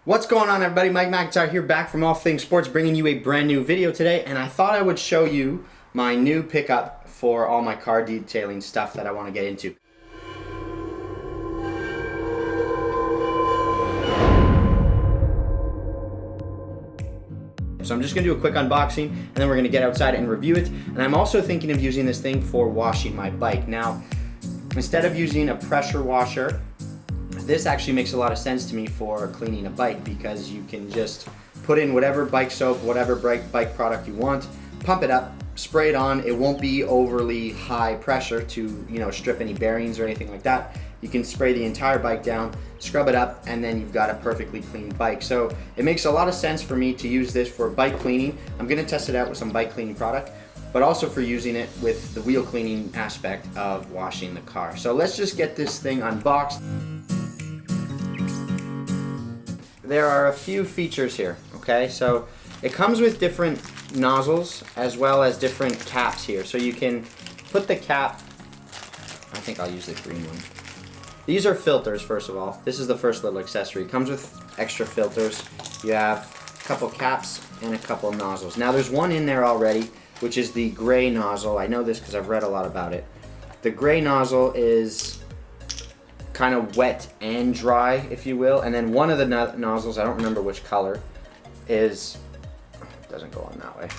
What's going on, everybody? Mike McIntyre here, back from All Things Sports, bringing you a brand new video today, and I thought I would show you my new pickup for all my car detailing stuff that I want to get into. So I'm just going to do a quick unboxing, and then we're going to get outside and review it, and I'm also thinking of using this thing for washing my bike. Now, instead of using a pressure washer, this actually makes a lot of sense to me for cleaning a bike, because you can just put in whatever bike soap, whatever bike product you want, pump it up, spray it on. It won't be overly high pressure to, strip any bearings or anything like that. You can spray the entire bike down, scrub it up, and then you've got a perfectly clean bike. So it makes a lot of sense for me to use this for bike cleaning. I'm going to test it out with some bike cleaning product, but also for using it with the wheel cleaning aspect of washing the car. So let's just get this thing unboxed. There are a few features here, okay? So it comes with different nozzles as well as different caps here. So you can put the cap, I think I'll use the green one. These are filters, first of all. This is the first little accessory. It comes with extra filters. You have a couple caps and a couple nozzles. Now there's one in there already, which is the gray nozzle. I know this because I've read a lot about it. The gray nozzle is kind of wet and dry, if you will, and then one of the nozzles, I don't remember which color, doesn't go on that way.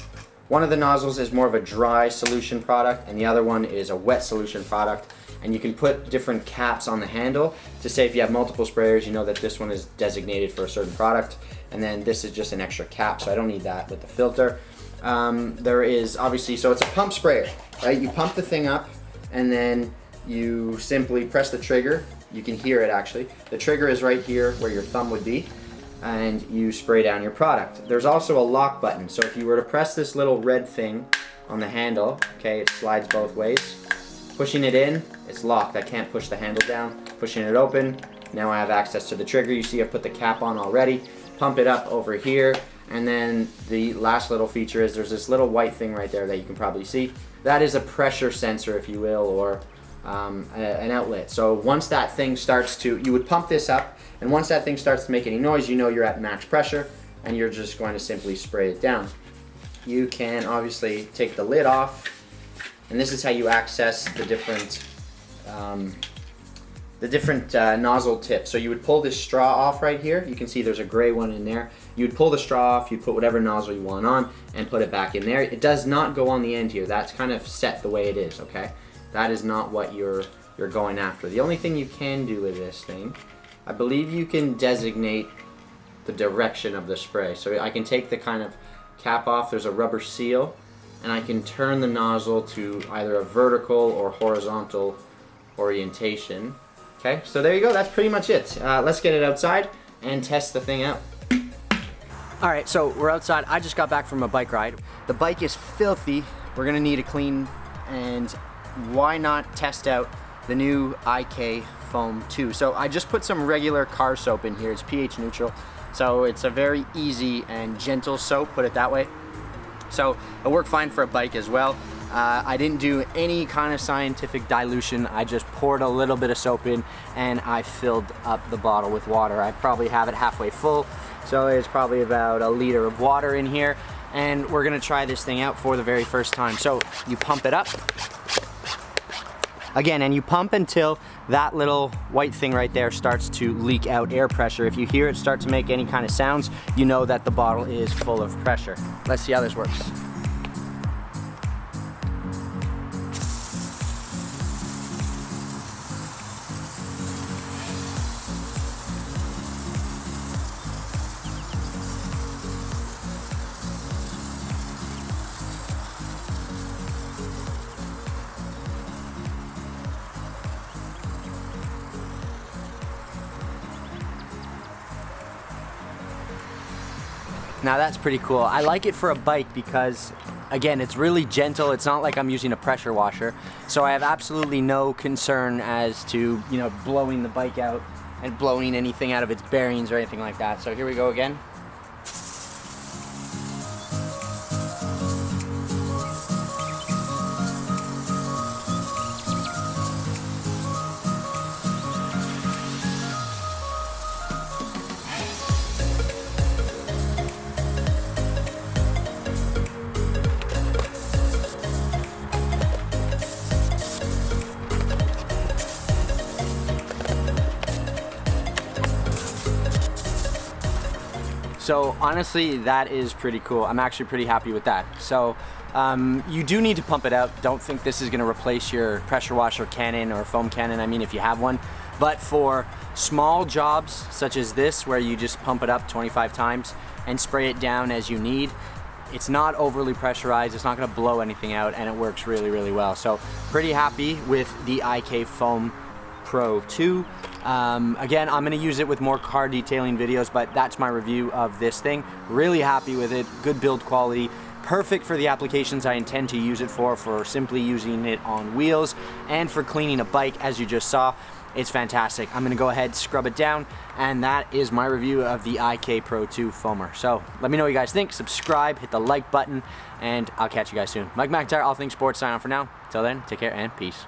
One of the nozzles is more of a dry solution product, and the other one is a wet solution product. And you can put different caps on the handle to say if you have multiple sprayers, you know that this one is designated for a certain product, and then this is just an extra cap, so I don't need that with the filter. There is obviously, so it's a pump sprayer, right? You pump the thing up, and then you simply press the trigger. You can hear it actually. The trigger is right here where your thumb would be, and you spray down your product. There's also a lock button, so if you were to press this little red thing on the handle, okay, it slides both ways. Pushing it in, it's locked. I can't push the handle down. Pushing it open, now I have access to the trigger. You see I put the cap on already. Pump it up over here, and then the last little feature is there's this little white thing right there that you can probably see. That is a pressure sensor, if you will, or an outlet. So once that thing starts to, you would pump this up, and once that thing starts to make any noise, you know you're at max pressure, and you're just going to simply spray it down. You can obviously take the lid off, and this is how you access the different nozzle tips. So you would pull this straw off right here. You can see there's a gray one in there. You would pull the straw off, you put whatever nozzle you want on, and put it back in there. It does not go on the end here. That's kind of set the way it is, okay? That is not what you're going after. The only thing you can do with this thing, I believe you can designate the direction of the spray. So I can take the kind of cap off, there's a rubber seal, and I can turn the nozzle to either a vertical or horizontal orientation. Okay, so there you go, that's pretty much it. Let's get it outside and test the thing out. Alright, so we're outside. I just got back from a bike ride. The bike is filthy. We're gonna need a clean, and why not test out the new IK Foam 2. So I just put some regular car soap in here. It's pH neutral, so it's a very easy and gentle soap, put it that way. So it worked fine for a bike as well. I didn't do any kind of scientific dilution. I just poured a little bit of soap in, and I filled up the bottle with water. I probably have it halfway full, so it's probably about 1 liter of water in here, and we're gonna try this thing out for the very first time. So you pump it up again, and you pump until that little white thing right there starts to leak out air pressure. If you hear it start to make any kind of sounds, you know that the bottle is full of pressure. Let's see how this works. Now that's pretty cool. I like it for a bike because, again, it's really gentle. It's not like I'm using a pressure washer. So I have absolutely no concern as to, blowing the bike out and blowing anything out of its bearings or anything like that. So here we go again. So honestly, that is pretty cool. I'm actually pretty happy with that. So you do need to pump it out. Don't think this is gonna replace your pressure washer cannon or foam cannon, I mean, if you have one. But for small jobs such as this, where you just pump it up 25 times and spray it down as you need, it's not overly pressurized, it's not gonna blow anything out, and it works really, really well. So pretty happy with the IK Foam Pro 2. Again, I'm gonna use it with more car detailing videos, but that's my review of this thing. Really happy with it, good build quality, perfect for the applications I intend to use it for simply using it on wheels and for cleaning a bike, as you just saw. It's fantastic. I'm gonna go ahead, scrub it down, and that is my review of the IK Pro 2 foamer. So let me know what you guys think, subscribe, hit the like button, and I'll catch you guys soon. Mike McIntyre, All Things Sports, sign on for now. Till then, take care and peace.